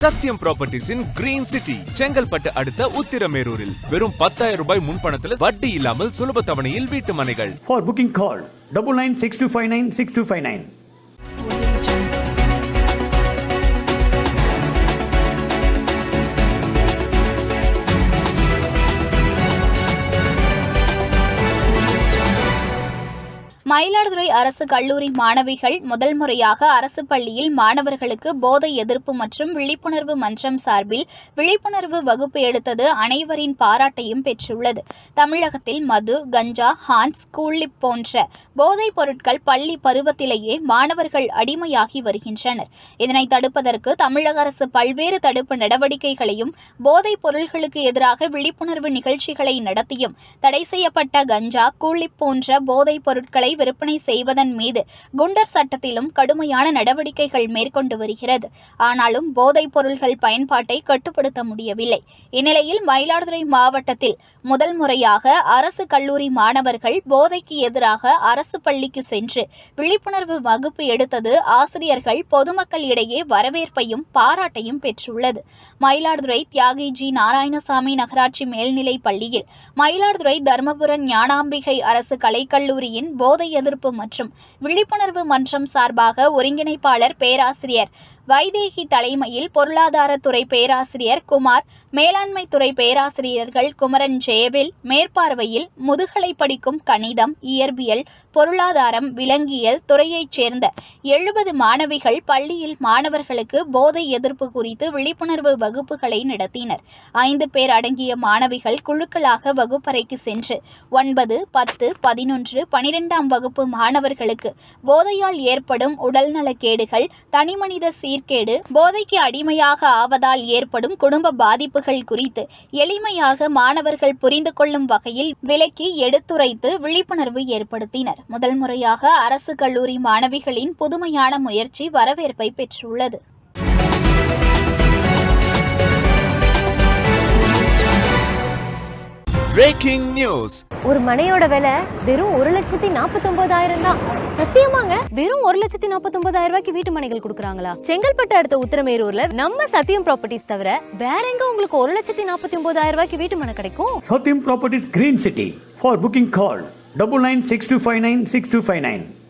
சத்யம் ப்ராப்பர்ட்டிஸின் green city Chengalpattu அடுத்த உத்திரமேரூரில் வெறும் 10,000 ரூபாய் முன்பணத்தில் வட்டி இல்லாமல் சுலப தவணையில் வீட்டு மனைகள். For booking call 9962596259. மயிலாடுதுறை அரசு கல்லூரி மாணவிகள் முதல் முறையாக அரசு பள்ளியில் மாணவர்களுக்கு போதை எதிர்ப்பு மற்றும் விழிப்புணர்வு மன்றம் சார்பில் விழிப்புணர்வு வகுப்பு எடுத்தது அனைவரின் பாராட்டையும் பெற்றுள்ளது. தமிழகத்தில் மது, கஞ்சா, ஹான்ஸ், கூலிப் போன்ற போதைப் பொருட்கள் பள்ளி பருவத்திலேயே மாணவர்கள் அடிமையாகி வருகின்றனர். இதனை தடுப்பதற்கு தமிழக அரசு பல்வேறு தடுப்பு நடவடிக்கைகளையும் போதைப் பொருட்களுக்கு எதிராக விழிப்புணர்வு நிகழ்ச்சிகளை நடத்தியும் தடை செய்யப்பட்ட கஞ்சா, கூலிப் போன்ற போதைப் பொருட்களை விற்பனை செய்வதன் மீது குண்டர் சட்டத்திலும் கடுமையான நடவடிக்கைகள் மேற்கொண்டு வருகிறது. ஆனாலும் போதைப் பொருள்கள் பயன்பாட்டை கட்டுப்படுத்த முடியவில்லை. இந்நிலையில் மயிலாடுதுறை மாவட்டத்தில் முதல் முறையாக அரசு கல்லூரி மாணவர்கள் போதைக்கு எதிராக அரசு பள்ளிக்கு சென்று விழிப்புணர்வு வகுப்பு எடுத்தது ஆசிரியர்கள் பொதுமக்கள் இடையே வரவேற்பையும் பாராட்டையும் பெற்றுள்ளது. மயிலாடுதுறை தியாகி ஜி நாராயணசாமி நகராட்சி மேல்நிலைப் பள்ளியில் மயிலாடுதுறை தர்மபுரம் ஞானாம்பிகை அரசு கலைக்கல்லூரியின் போதை எதிர்ப்பு மற்றும் விழிப்புணர்வு மன்றம் சார்பாக ஒருங்கிணைப்பாளர் பேராசிரியர் வைதேகி தலைமையில் பொருளாதாரத்துறை பேராசிரியர் குமார், மேலாண்மை துறை பேராசிரியர்கள் குமரன், ஜெயவேல் மேற்பார்வையில் முதுகலை படிக்கும் கணிதம், இயற்பியல், பொருளாதாரம், விலங்கியல் துறையைச் சேர்ந்த 70 மாணவிகள் பள்ளியில் மாணவர்களுக்கு போதை எதிர்ப்பு குறித்து விழிப்புணர்வு வகுப்புகளை நடத்தினர். 5 பேர் அடங்கிய மாணவிகள் குழுக்களாக வகுப்பறைக்கு சென்று 9, 10, 11, 12ஆம் வகுப்பு மாணவர்களுக்கு போதையால் ஏற்படும் உடல்நலக்கேடுகள், தனிமனித சீர்கேடு, போதைக்கு அடிமையாக ஆவதால் ஏற்படும் குடும்ப பாதிப்புகள் குறித்து எளிமையாக மாணவர்கள் புரிந்து கொள்ளும் வகையில் விளக்கி எடுத்துரைத்து விழிப்புணர்வு ஏற்படுத்தினர். முதல் முறையாக அரசு கல்லூரி மாணவிகளின் புதுமையான முயற்சி வரவேற்பை பெற்றுள்ளது. Breaking news. ஒரு மனையோட விலை வெறும் 1,49,000 தான். சத்தியமாங்க? வெறும் 1,49,000 ரூபாய்க்கு வீட்டு மனைகள் கொடுக்குறாங்களா? செங்கல்பட்டு அடுத்த உத்திரமேரூர்ல நம்ம சத்யம் ப்ராப்பர்ட்டிஸ் தவிர வேற எங்க உங்களுக்கு 1,49,000 ரூபாய்க்கு வீட்டு மனை கிடைக்கும்? Satyam Properties Green City. For booking call 9962596259.